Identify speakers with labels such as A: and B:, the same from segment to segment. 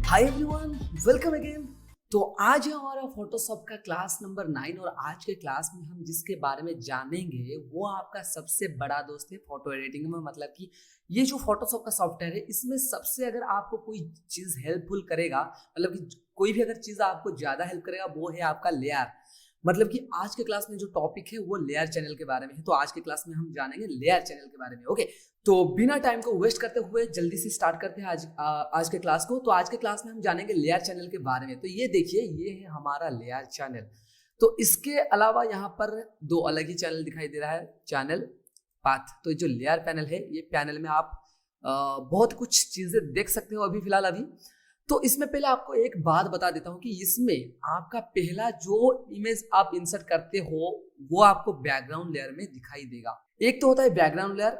A: Hi everyone, welcome again. तो आज है हमारा फोटोशॉप का क्लास नंबर 9 और आज के क्लास में हम जिसके बारे में जानेंगे वो आपका सबसे बड़ा दोस्त है फोटो एडिटिंग में। मतलब कि ये जो फोटोशॉप का सॉफ्टवेयर है इसमें सबसे अगर आपको कोई चीज़ हेल्पफुल करेगा, मतलब कि कोई भी अगर चीज़ आपको ज़्यादा हेल्प करेगा वो है आपका लेयर। मतलब कि आज के क्लास में जो टॉपिक है वो लेयर चैनल के बारे में है। तो आज के क्लास में हम जानेंगे लेयर चैनल के बारे में। ओके, तो बिना टाइम को वेस्ट करते हुए जल्दी से स्टार्ट करते हैं आज के क्लास को। तो आज के क्लास में हम जानेंगे लेयर चैनल के बारे में। तो ये देखिए, ये है हमारा लेयर चैनल। तो इसके अलावा यहाँ पर दो अलग ही चैनल दिखाई दे रहा है, चैनल पाथ। तो जो लेयर पैनल है, ये पैनल में आप बहुत कुछ चीजें देख सकते हो अभी। तो इसमें पहले आपको एक बात बता देता हूँ कि इसमें आपका पहला जो इमेज आप इंसर्ट करते हो वो आपको बैकग्राउंड लेयर में दिखाई देगा। एक तो होता है बैकग्राउंड लेयर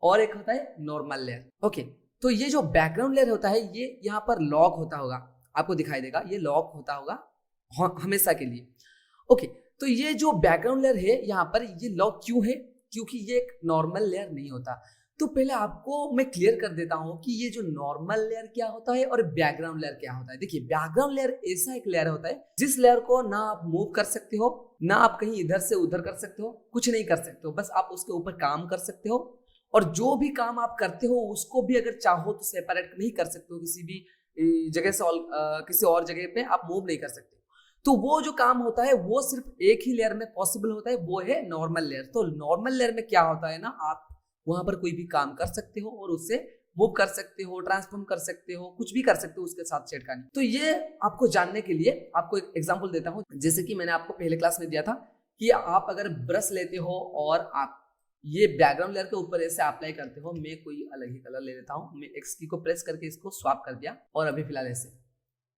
A: और एक होता है नॉर्मल लेयर। ओके, तो ये जो बैकग्राउंड लेयर होता है ये यहाँ पर लॉक होता होगा, आपको दिखाई देगा, ये लॉक होता होगा हमेशा के लिए। ओके, तो ये जो बैकग्राउंड लेयर है यहाँ पर ये लॉक क्यों है? क्योंकि ये एक नॉर्मल लेयर नहीं होता। तो पहले आपको मैं क्लियर कर देता हूं कि ये जो नॉर्मल लेयर क्या होता है और बैकग्राउंड लेयर क्या होता है। देखिए, बैकग्राउंड लेयर ऐसा एक लेयर होता है जिस लेयर को ना आप मूव कर सकते हो, ना आप कहीं इधर से उधर कर सकते हो, कुछ नहीं कर सकते हो, बस आप उसके ऊपर काम कर सकते हो। और जो भी काम आप करते हो उसको भी अगर चाहो तो सेपरेट नहीं कर सकते हो, किसी भी जगह से किसी और जगह पे आप मूव नहीं कर सकते। तो वो जो काम होता है वो सिर्फ एक ही लेयर में पॉसिबल होता है, वो है नॉर्मल लेयर। तो नॉर्मल लेयर में क्या होता है ना, आप वहां पर कोई भी काम कर सकते हो और उससे मूव कर सकते हो, ट्रांसफॉर्म कर सकते हो, कुछ भी कर सकते हो उसके साथ छेड़खानी। तो ये आपको जानने के लिए आपको एक एग्जांपल देता हूं, जैसे कि मैंने आपको पहले क्लास में दिया था कि आप अगर ब्रश लेते हो और आप ये बैकग्राउंड लेयर के ऊपर ऐसे अप्लाई करते हो। मैं कोई अलग ही कलर ले लेता हूं, मैं एक्स की को प्रेस करके इसको स्वैप कर दिया और अभी फिलहाल ऐसे।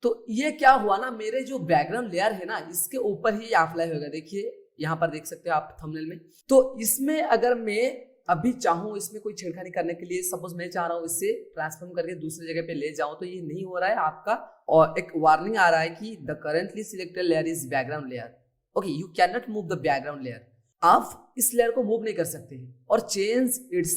A: तो ये क्या हुआ ना, मेरे जो बैकग्राउंड लेयर है ना इसके ऊपर ही अप्लाई होगा। देखिए यहाँ पर देख सकते हो आप थंबनेल में। तो इसमें अगर मैं अभी चाहूँ इसमें कोई छेड़खानी करने के लिए, सपोज मैं चाह रहा हूँ इससे ट्रांसफॉर्म करके दूसरी जगह पे ले जाऊं, तो ये नहीं हो रहा है आपका। और एक वार्निंग आ रहा है कि the currently selected layer is background layer. Okay, you can not move the background layer. आप इस लेयर को मूव नहीं कर सकते हैं और चेंज इट्स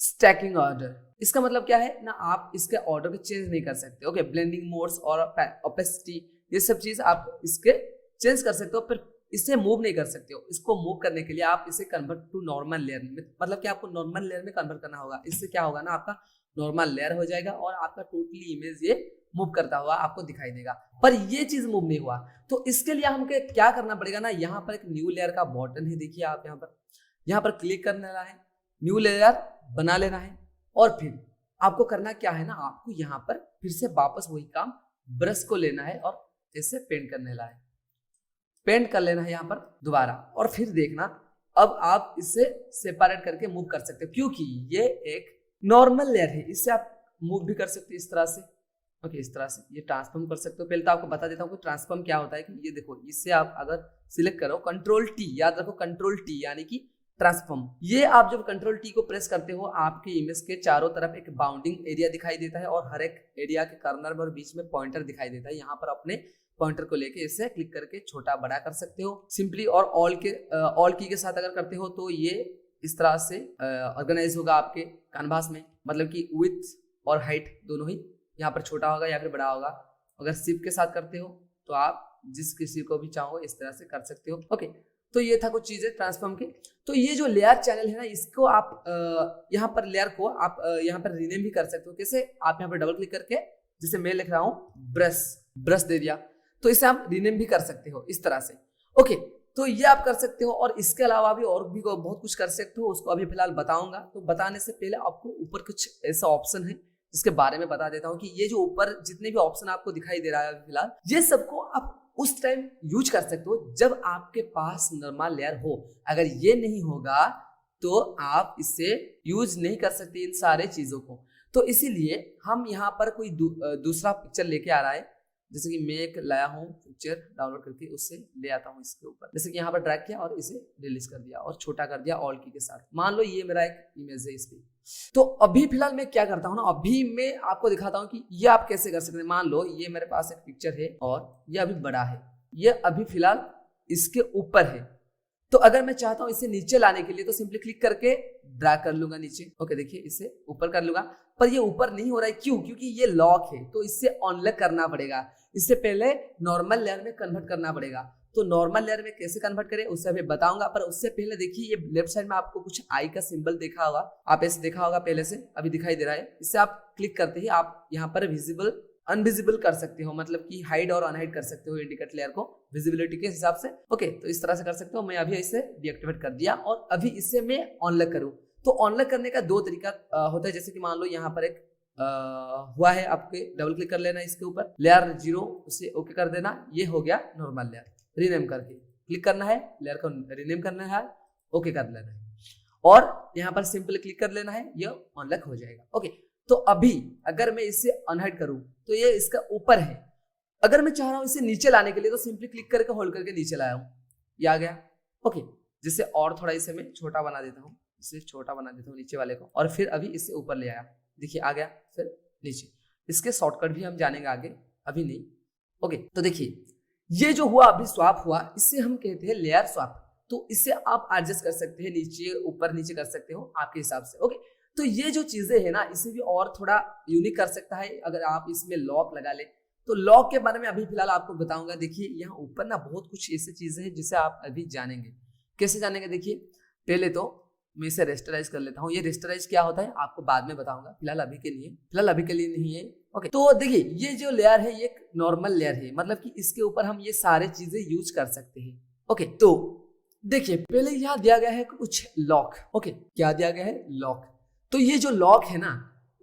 A: स्टैकिंग ऑर्डर। इसका मतलब क्या है ना, आप इसके ऑर्डर को चेंज नहीं कर सकते। ओके, ब्लेंडिंग मोड्स और ओपेसिटी ये सब चीज आप इसके चेंज कर सकते हो, फिर इसे मूव नहीं कर सकते हो। इसको मूव करने के लिए आप इसे कन्वर्ट टू नॉर्मल लेयर में, मतलब कि आपको नॉर्मल लेयर में कन्वर्ट करना होगा। इससे क्या होगा ना, आपका नॉर्मल लेयर हो जाएगा और आपका टोटली इमेज ये मूव करता हुआ आपको दिखाई देगा। पर ये चीज मूव नहीं हुआ, तो इसके लिए हमको क्या करना पड़ेगा ना, यहाँ पर एक न्यू लेयर का बटन है, देखिए आप यहाँ पर क्लिक करने वाला है, न्यू लेयर बना लेना है। और फिर आपको करना क्या है ना, आपको यहाँ पर फिर से वापस वही काम, ब्रश को लेना है और ऐसे पेंट करने वाला है, पेंट कर लेना है यहाँ पर दोबारा। और फिर देखना अब आप इसे सेपरेट करके मूव कर सकते हो, क्योंकि ये एक नॉर्मल लेयर है, इससे आप मूव भी कर सकते हो इस तरह से। ओके, इस तरह से ये ट्रांसफॉर्म कर सकते हो। पहले तो आपको बता देता हूँ कि ट्रांसफॉर्म क्या होता है। कि ये देखो, इससे आप अगर सिलेक्ट करो कंट्रोल टी, याद रखो कंट्रोल टी यानी कि ट्रांसफॉर्म। ये आप जब कंट्रोल टी को प्रेस करते हो आपके इमेज के चारों तरफ एक बाउंडिंग एरिया दिखाई देता है और हर एक एरिया के कॉर्नर में और बीच में पॉइंटर दिखाई देता है। यहाँ पर अपने पॉइंटर को लेके इसे क्लिक करके छोटा बड़ा कर सकते हो सिंपली। और ऑल की के साथ अगर करते हो तो ये इस तरह से ऑर्गेनाइज होगा आपके कैनवास में, मतलब कि विड्थ और हाइट दोनों ही यहाँ पर छोटा होगा या फिर बड़ा होगा। अगर शिफ्ट के साथ करते हो तो आप जिस किसी को भी चाहो इस तरह से कर सकते हो। ओके, तो ये था कुछ चीजें ट्रांसफॉर्म की। तो ये जो लेयर चैनल है ना, इसको आप यहाँ पर लेयर को आप यहाँ पर रीनेम भी कर सकते हो। कैसे? आप यहाँ पर डबल क्लिक करके, जैसे मैं लिख रहा हूँ ब्रश दे दिया, तो इसे आप रीनेम भी कर सकते हो इस तरह से। ओके, तो ये आप कर सकते हो। और इसके अलावा भी और भी बहुत कुछ कर सकते हो, उसको अभी फिलहाल बताऊंगा। तो बताने से पहले आपको ऊपर कुछ ऐसा ऑप्शन है जिसके बारे में बता देता हूँ कि ये जो ऊपर जितने भी ऑप्शन आपको दिखाई दे रहा है फिलहाल, ये सबको आप उस टाइम यूज कर सकते हो जब आपके पास नॉर्मल लेयर हो। अगर ये नहीं होगा तो आप इसे यूज नहीं कर सकते इन सारे चीजों को। तो इसीलिए हम यहाँ पर कोई दूसरा पिक्चर लेके आ रहा है, जैसे कि मैं एक लाया हूँ पिक्चर डाउनलोड करके, उससे ले आता हूँ इसके ऊपर। जैसे कि यहाँ पर ड्रैग किया और इसे रिलीज कर दिया और छोटा कर दिया ऑल की के साथ। मान लो ये मेरा एक इमेज है इस पे। तो अभी फिलहाल मैं क्या करता हूँ ना, अभी मैं आपको दिखाता हूँ कि ये आप कैसे कर सकते हैं। मान लो ये मेरे पास एक पिक्चर है और ये अभी बड़ा है, ये अभी फिलहाल इसके ऊपर है। तो अगर मैं चाहता हूं इसे नीचे लाने के लिए तो सिंपली क्लिक करके ड्रैग कर लूंगा नीचे। ओके, देखिए इसे ऊपर कर लूंगा, पर ये ऊपर नहीं हो रहा है। क्यों? क्योंकि ये लॉक है, तो इससे अनलॉक करना पड़ेगा। इससे पहले नॉर्मल लेयर में कन्वर्ट करना पड़ेगा। तो नॉर्मल लेयर में कैसे कन्वर्ट करें उससे अभी बताऊंगा, पर उससे पहले देखिए ये लेफ्ट साइड में आपको कुछ आई का सिंबल देखा होगा, आप ऐसे देखा होगा पहले से, अभी दिखाई दे रहा है। इससे आप क्लिक करते ही आप यहाँ पर विजिबल अनविजिबल कर सकते हो, मतलब कि हाइड और अनहाइड कर सकते हो इंडिकेट लेयर को विजिबिलिटी के हिसाब से। ओके, तो इस तरह से कर सकते हो। मैं अभी इसे डीएक्टिवेट कर दिया और अभी इसे मैं अनलॉक करूं तो अनलॉक करने का दो तरीका होता है। जैसे कि मान लो यहाँ पर एक हुआ है, आपके डबल क्लिक कर लेना इसके ऊपर, लेयर 0 उसे ओके कर देना, ये हो गया नॉर्मल लेयर। रीनेम करके क्लिक करना है, लेयर को रीनेम करना है, ओके कर लेना है और यहाँ पर सिंपल क्लिक कर लेना है, ये अनलॉक हो जाएगा। ओके, तो अभी अगर मैं इसे अनहाइड करूं तो ये इसका ऊपर है। अगर मैं चाह रहा हूं इसे नीचे लाने के लिए तो सिंपली क्लिक करके होल्ड करके नीचे लाया हूं, ये आ गया। ओके, जिससे और थोड़ा इसे मैं छोटा बना देता हूं, इसे छोटा बना देता हूं नीचे वाले को, और फिर अभी इसे ऊपर ले आया, देखिए आ गया, फिर नीचे। इसके शॉर्टकट भी हम जानेंगे आगे, अभी नहीं। ओके, तो देखिए ये जो हुआ अभी स्वैप हुआ, इससे हम कहते हैं लेयर स्वैप। तो इससे आप एडजस्ट कर सकते हैं, नीचे ऊपर नीचे कर सकते हो आपके हिसाब से। ओके, तो ये जो चीजें है ना, इसे भी और थोड़ा यूनिक कर सकता है अगर आप इसमें लॉक लगा ले। तो लॉक के बारे में अभी फिलहाल आपको बताऊंगा। देखिए यहाँ ऊपर ना बहुत कुछ ऐसी चीजें हैं जिसे आप अभी जानेंगे। कैसे जानेंगे? देखिए पहले तो मैं इसे रेस्टराइज कर लेता हूँ। ये रेस्टराइज क्या होता है आपको बाद में बताऊंगा, फिलहाल अभी के लिए नहीं है। ओके, तो देखिए ये जो लेयर है ये एक नॉर्मल लेयर है, मतलब कि इसके ऊपर हम ये सारे चीजें यूज कर सकते हैं। ओके, तो देखिए पहले यहाँ दिया गया है कुछ लॉक। ओके, क्या दिया गया है? लॉक। तो ये जो लॉक है ना,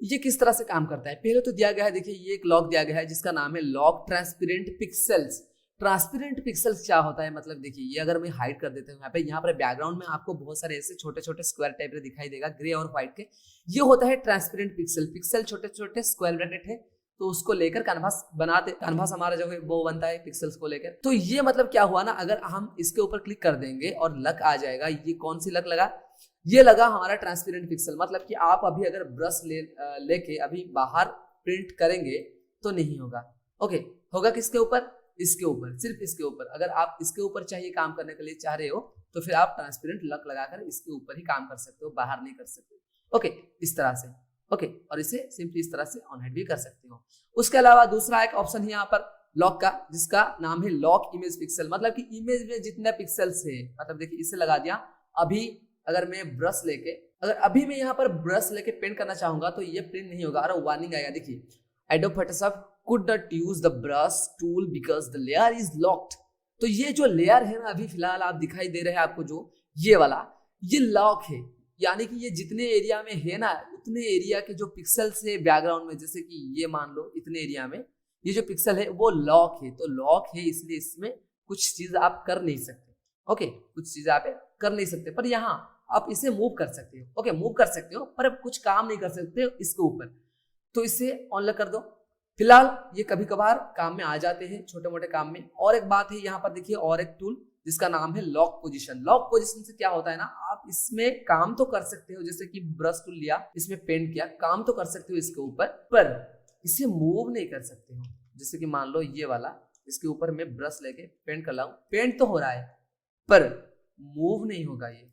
A: ये किस तरह से काम करता है? पहले तो दिया गया है, देखिए ये एक लॉक दिया गया है जिसका नाम है lock transparent pixels. Transparent pixels क्या होता है? मतलब देखिए ये अगर मैं हाइड कर देता हूँ यहाँ पर बैकग्राउंड में आपको बहुत सारे ऐसे छोटे छोटे स्क्वायर टाइप के दिखाई देगा, ग्रे और व्हाइट के। ये होता है ट्रांसपेरेंट पिक्सल। पिक्सल छोटे छोटे स्क्वायर ब्रैकेट है, तो उसको लेकर कैनवास बनाते, कैनवास हमारा जो है वो बनता है पिक्सेल्स को लेकर। तो ये मतलब क्या हुआ ना, अगर हम इसके ऊपर क्लिक कर देंगे और लक आ जाएगा। ये कौन सी लक लगा? ये लगा हमारा ट्रांसपेरेंट पिक्सल। मतलब कि आप अभी अगर ब्रश लेके अभी बाहर प्रिंट करेंगे तो नहीं होगा। ओके, होगा किसके ऊपर? इसके ऊपर, सिर्फ इसके ऊपर। अगर आप इसके ऊपर चाहिए काम करने के लिए चाह रहे हो तो फिर आप ट्रांसपेरेंट लक लगाकर इसके ऊपर ही काम कर सकते हो, बाहर नहीं कर सकते। ओके, इस तरह से। ओके, और इसे सिंपली इस तरह से ऑन हाइड भी कर सकते हो। उसके अलावा दूसरा एक ऑप्शन है यहाँ पर लॉक का, जिसका नाम है लॉक इमेज पिक्सल। मतलब कि इमेज में जितने पिक्सल्स है, मतलब देखिए इसे लगा दिया। अभी अगर मैं ब्रश लेके, अगर अभी मैं यहाँ पर ब्रश लेके पेंट करना चाहूंगा तो ये प्रिंट नहीं होगा और वार्निंग आएगा। देखिए, adobe Photoshop could not use the brush tool because the layer is locked। तो ये जो लेयर है ना, अभी फिलहाल आप दिखाई दे रहे हैं आपको जो ये वाला, ये लॉक है। यानी कि ये जितने एरिया में है ना, उतने एरिया के जो पिक्सल्स है बैकग्राउंड में, जैसे कि ये मान लो इतने एरिया में ये जो पिक्सल है वो लॉक है। तो लॉक है इसलिए इसमें कुछ चीज आप कर नहीं सकते। ओके, कुछ चीज आप कर नहीं सकते, पर यहाँ आप इसे मूव कर सकते हो। ओके, मूव कर सकते हो पर कुछ काम नहीं कर सकते हो इसके ऊपर। तो इसे ऑनलॉक कर दो। फिलहाल ये कभी कभार काम में आ जाते हैं, छोटे मोटे काम में। और एक बात है यहाँ पर देखिए, और एक टूल जिसका नाम है लॉक पोजीशन। लॉक पोजीशन से क्या होता है ना, आप इसमें काम तो कर सकते हो, जैसे कि ब्रश टूल लिया, इसमें पेंट किया, काम तो कर सकते हो इसके ऊपर, पर इसे मूव नहीं कर सकते हो। जैसे कि मान लो ये वाला, इसके ऊपर मैं ब्रश लेके पेंट कर रहा हूँ, पेंट तो हो रहा है पर मूव नहीं होगा। ये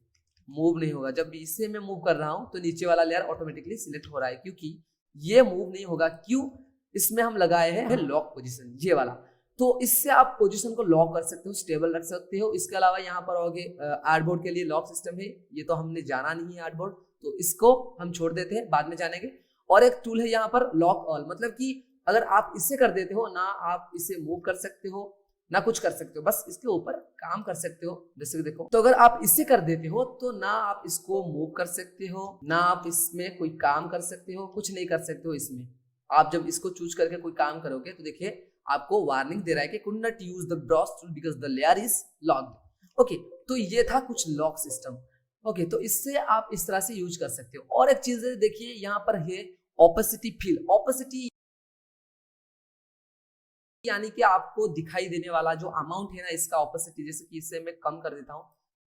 A: मूव नहीं होगा। जब इसे मैं मूव कर रहा हूँ तो नीचे वाला लेयर ऑटोमेटिकली सिलेक्ट हो रहा है, क्योंकि ये मूव नहीं होगा। क्यों? इसमें हम लगाए हैं लॉक पोजीशन, ये वाला। तो इससे आप पोजीशन को लॉक कर सकते हो, स्टेबल रख सकते हो। इसके अलावा यहाँ पर होगे आर्टबोर्ड के लिए लॉक सिस्टम है, ये तो हमने जाना नहीं है आर्टबोर्ड, तो इसको हम छोड़ देते हैं, बाद में जानेंगे। और एक टूल है यहाँ पर लॉक ऑल, मतलब कि अगर आप इससे कर देते हो ना, आप इसे मूव कर सकते हो ना कुछ कर सकते हो, बस इसके ऊपर काम कर सकते हो। जैसे कि देखो, तो अगर आप इससे कर देते हो तो ना आप इसको मूव कर सकते हो, ना आप इसमें कोई काम कर सकते हो, कुछ नहीं कर सकते हो इसमें। आप जब इसको चूज करके कोई काम करोगे तो देखिए आपको वार्निंग दे रहा है कि could not use the brush tool because the layer is locked. Okay, तो ये था कुछ लॉक सिस्टम। ओके, तो इससे आप इस तरह से यूज कर सकते हो। और एक चीज देखिए यहाँ पर है ऑपेसिटी फिल। ऑपेसिटी यानी कि आपको दिखाई देने वाला जो अमाउंट है ना, इसका ऑपेसिटी, जैसे कि इसे मैं कम कर देता हूँ,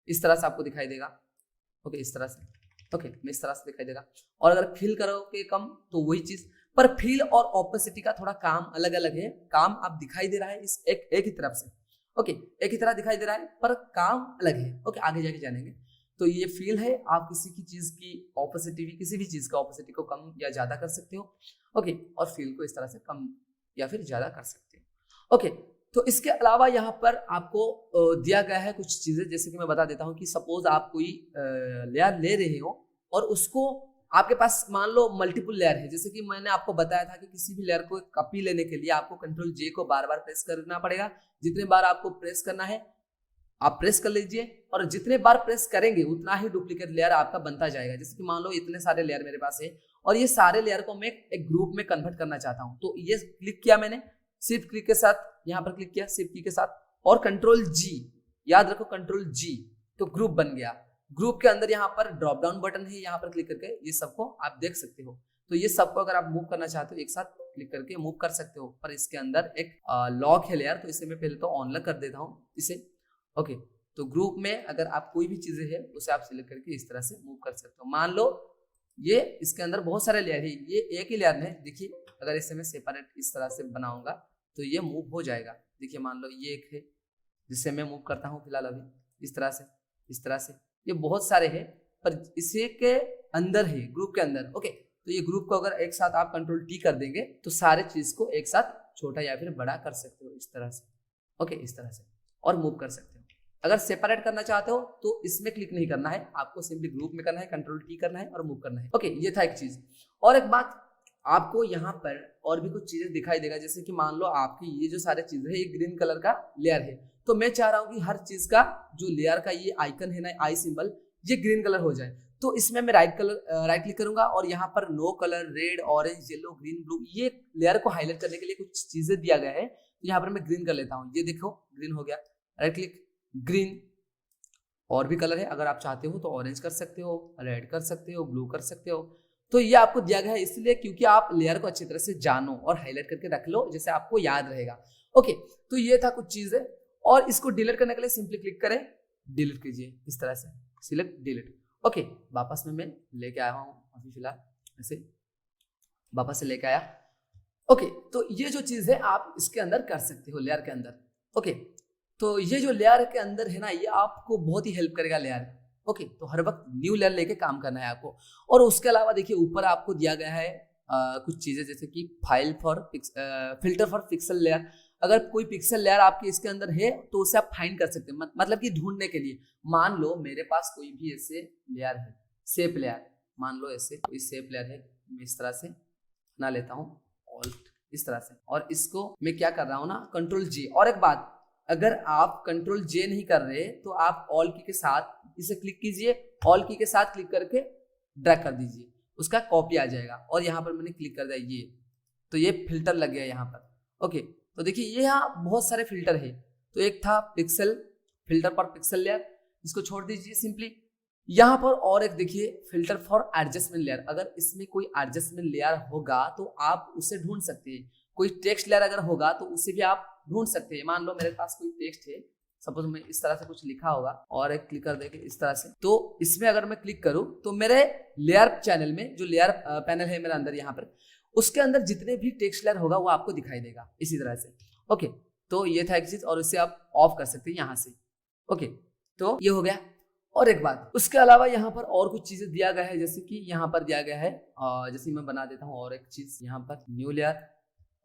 A: इस तरह से आपको दिखाई देगा। ओके, इस तरह से। ओके, मैं इस तरह से दिखाई देगा। और अगर फिल करोगे कम तो वही चीज, पर फिल और ऑपेसिटी का थोड़ा काम अलग अलग है। काम आप दिखाई दे रहा है इस एक ही तरफ से, ओके, एक ही तरह दिखाई दे रहा है पर काम अलग है। ओके, आगे जाके जानेंगे। तो ये फील है, आप किसी की चीज की ऑपोजिटिव, किसी भी चीज का ऑपोजिट को कम या ज्यादा कर सकते हो। ओके, और फील को इस तरह से कम या फिर ज्यादा कर सकते हो। ओके, तो इसके अलावा यहाँ पर आपको दिया गया है कुछ चीजें, जैसे कि मैं बता देता हूँ कि सपोज आप कोई लेयर ले रहे हो और उसको आपके पास मान लो मल्टीपल लेयर है। जैसे कि मैंने आपको बताया था कि किसी भी लेयर को कॉपी लेने के लिए आपको कंट्रोल जे को बार बार प्रेस करना पड़ेगा। जितने बार आपको प्रेस करना है आप प्रेस कर लीजिए, और जितने बार प्रेस करेंगे उतना ही डुप्लीकेट लेयर आपका बनता जाएगा। जैसे कि मान लो इतने सारे लेयर मेरे पास है और ये सारे लेयर को मैं एक ग्रुप में कन्वर्ट करना चाहता हूँ। तो ये क्लिक किया मैंने, शिफ्ट क्लिक के साथ यहाँ पर क्लिक किया, शिफ्ट की के साथ और कंट्रोल जी, याद रखो कंट्रोल जी, तो ग्रुप बन गया। ग्रुप के अंदर यहाँ पर ड्रॉप डाउन बटन है, यहाँ पर क्लिक करके ये सबको आप देख सकते हो। तो ये सबको अगर आप मूव करना चाहते हो एक साथ क्लिक करके मूव कर सकते हो। पर इसके अंदर एक लॉक है लेयर, तो इसे मैं पहले तो ऑन कर देता हूँ इसे। ओके, तो ग्रुप में अगर आप कोई भी चीजें है उसे आप सिलेक्ट करके इस तरह से मूव कर सकते हो। मान लो ये इसके अंदर बहुत सारे लेयर है, ये एक ही लेयर है। देखिए अगर इसे मैं सेपरेट इस तरह से बनाऊंगा तो ये मूव हो जाएगा। देखिए मान लो ये एक है जिससे मैं मूव करता हूँ फिलहाल अभी इस तरह से, इस तरह से। ये बहुत सारे हैं पर इसी के अंदर है, ग्रुप के अंदर। ओके, तो ये ग्रुप को अगर एक साथ आप कंट्रोल टी कर देंगे तो सारे चीज को एक साथ छोटा या फिर बड़ा कर सकते हो इस तरह से। ओके, इस तरह से और मूव कर सकते हो। अगर सेपरेट करना चाहते हो तो इसमें क्लिक नहीं करना है, आपको सिंपली ग्रुप में करना है, कंट्रोल टी करना है और मूव करना है। ओके, ये था एक चीज। और एक बात, आपको यहाँ पर और भी कुछ चीजें दिखाई देगा। जैसे कि मान लो आपकी ये जो सारे चीजें है ये ग्रीन कलर का लेयर है, तो मैं चाह रहा हूँ कि हर चीज का जो लेयर का ये आइकन है ना, आई सिंबल, ये ग्रीन कलर हो जाए। तो इसमें मैं राइट क्लिक करूंगा और यहाँ पर no colour, red, orange, yellow, green, blue, ये लेयर को हाईलाइट करने के लिए कुछ चीजें दिया गया है। तो यहाँ पर मैं ग्रीन कर लेता हूँ, ये देखो ग्रीन हो गया। Right click, green. और भी कलर है, अगर आप चाहते हो तो ऑरेंज कर सकते हो, रेड कर सकते हो, ब्लू कर सकते हो। तो ये आपको दिया गया है इसलिए क्योंकि आप लेयर को अच्छी तरह से जानो और हाईलाइट करके रख लो, जैसे आपको याद रहेगा। ओके, तो ये था कुछ चीजें। और इसको डिलीट करने के लिए सिंपली क्लिक करें, डिलीट कीजिए इस तरह से, सिलेक्ट डिलीट। ओके, वापस में मैं लेके आया हूँ अभी फिलहाल, ऐसे वापस से लेके आया। ओके, तो ये जो चीज है आप इसके अंदर कर सकते हो लेयर के अंदर। ओके, तो ये जो लेयर के अंदर है ना, ये आपको बहुत ही हेल्प करेगा लेयर। ओके, तो हर वक्त न्यू लेयर लेके काम करना है आपको। और उसके अलावा देखिए ऊपर आपको दिया गया है कुछ चीजें, जैसे कि फिल्टर फॉर पिक्सल लेयर। अगर कोई पिक्सल लेयर आपके इसके अंदर है तो उसे आप फाइंड कर सकते हैं, मतलब कि ढूंढने के लिए। मान लो मेरे पास कोई भी ऐसे लेयर है, शेप लेयर, मान लो ऐसे कोई शेप लेयर है, मैं इस तरह से बना लेता हूँ, ऑल्ट इस तरह से, और इसको मैं क्या कर रहा हूँ ना, कंट्रोल जी। और एक बात, अगर आप कंट्रोल जे नहीं कर रहे तो आप ऑल की के साथ इसे क्लिक कीजिए, ऑल की के साथ क्लिक करके ड्रैग कर दीजिए, उसका कॉपी आ जाएगा। और यहाँ पर मैंने क्लिक कर दिया ये, तो ये फिल्टर लग गया यहाँ पर। ओके, तो देखिए ये यहाँ बहुत सारे फिल्टर है। तो एक था पिक्सल, फिल्टर पर पिक्सल लेयर, इसको छोड़ दीजिए सिंपली। यहाँ पर और एक देखिए फिल्टर फॉर एडजस्टमेंट लेयर। अगर इसमें कोई एडजस्टमेंट लेयर होगा तो आप उसे ढूंढ सकते हैं। कोई टेक्स्ट लेयर अगर होगा तो उसे भी आप ढूंढ सकते हैं। मान लो मेरे पास कोई टेक्स्ट है, सपोज मैं इस तरह से कुछ लिखा होगा और एक क्लिक कर देंगे इस तरह से, तो इसमें अगर मैं क्लिक करूं तो मेरे लेयर चैनल में जो लेयर पैनल है मेरे अंदर यहाँ पर, उसके अंदर जितने भी टेक्स्ट लेयर होगा वो आपको दिखाई देगा इसी तरह से। ओके, तो ये था एक चीज, और इसे आप ऑफ कर सकते हैं यहाँ से। ओके, तो ये हो गया। और एक बात, उसके अलावा यहाँ पर और कुछ चीजें दिया गया है, जैसे कि यहाँ पर दिया गया है, जैसे मैं बना देता हूँ और एक चीज यहाँ पर, new layer,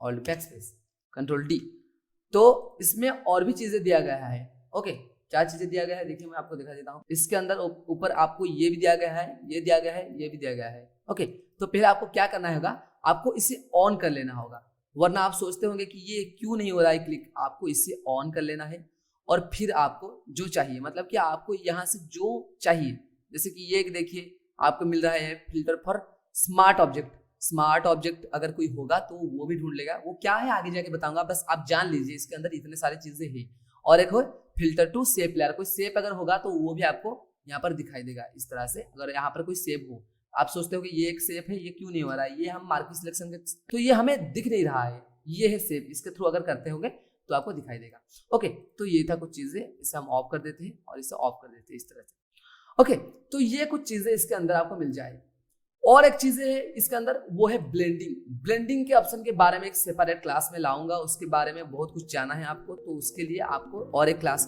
A: alt backspace, control D. तो इसमें और भी चीजें दिया गया है। ओके, क्या चीजें दिया गया है देखिए मैं आपको दिखा देता हूँ। इसके अंदर ऊपर आपको ये भी दिया गया है, ये दिया गया है, ये भी दिया गया है। ओके, तो पहले आपको क्या करना होगा, आपको इसे ऑन कर लेना होगा, वरना आप सोचते होंगे कि ये क्यों नहीं हो रहा है क्लिक। आपको इसे ऑन कर लेना है और फिर आपको जो चाहिए, मतलब कि आपको यहाँ से जो चाहिए, जैसे कि ये देखिए आपको मिल रहा है filter for smart object. Smart object अगर कोई होगा तो वो भी ढूंढ लेगा, वो क्या है आगे जाके बताऊंगा, बस आप जान लीजिए इसके अंदर इतने सारी चीजें हैं। और एक हो फिल्टर टू शेप लेयर, कोई शेप अगर होगा तो वो भी आपको यहाँ पर दिखाई देगा इस तरह से। अगर यहाँ पर कोई शेप हो, आप सोचते हो कि ये एक शेप है, ये क्यों नहीं हो रहा है, ये हम मार्किंग सिलेक्शन के, तो ये हमें दिख नहीं रहा है, ये है शेप, इसके थ्रू अगर करते होंगे तो आपको दिखाई देगा। ओके, तो ये था कुछ चीजें, इसे हम ऑफ कर देते हैं और इसे ऑफ कर देते हैं इस तरह से। ओके, तो ये कुछ चीजें इसके अंदर आपको मिल जाए। और एक चीज है इसके अंदर, वो है ब्लेंडिंग। ब्लेंडिंग के ऑप्शन के बारे में एक सेपरेट क्लास में लाऊंगा, उसके बारे में बहुत कुछ जाना है आपको, तो उसके लिए आपको और एक क्लास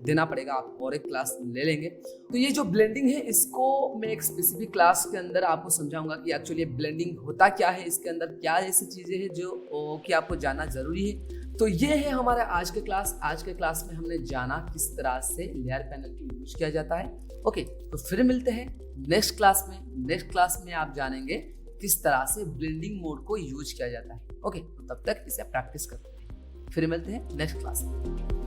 A: देना पड़ेगा, आप और एक क्लास ले लेंगे। तो ये जो ब्लेंडिंग है इसको मैं एक स्पेसिफिक क्लास के अंदर आपको समझाऊंगा कि एक्चुअली ब्लेंडिंग होता क्या है, इसके अंदर क्या ऐसी चीजें हैं जो कि आपको जानना जरूरी है। तो ये है हमारा आज के क्लास। आज के क्लास में हमने जाना किस तरह से लेयर पैनल को यूज किया जाता है। ओके, तो फिर मिलते हैं नेक्स्ट क्लास में। नेक्स्ट क्लास में आप जानेंगे किस तरह से ब्लेंडिंग मोड को यूज किया जाता है। ओके, तो तब तक इसे प्रैक्टिस करते हैं। फिर मिलते हैं नेक्स्ट क्लास में।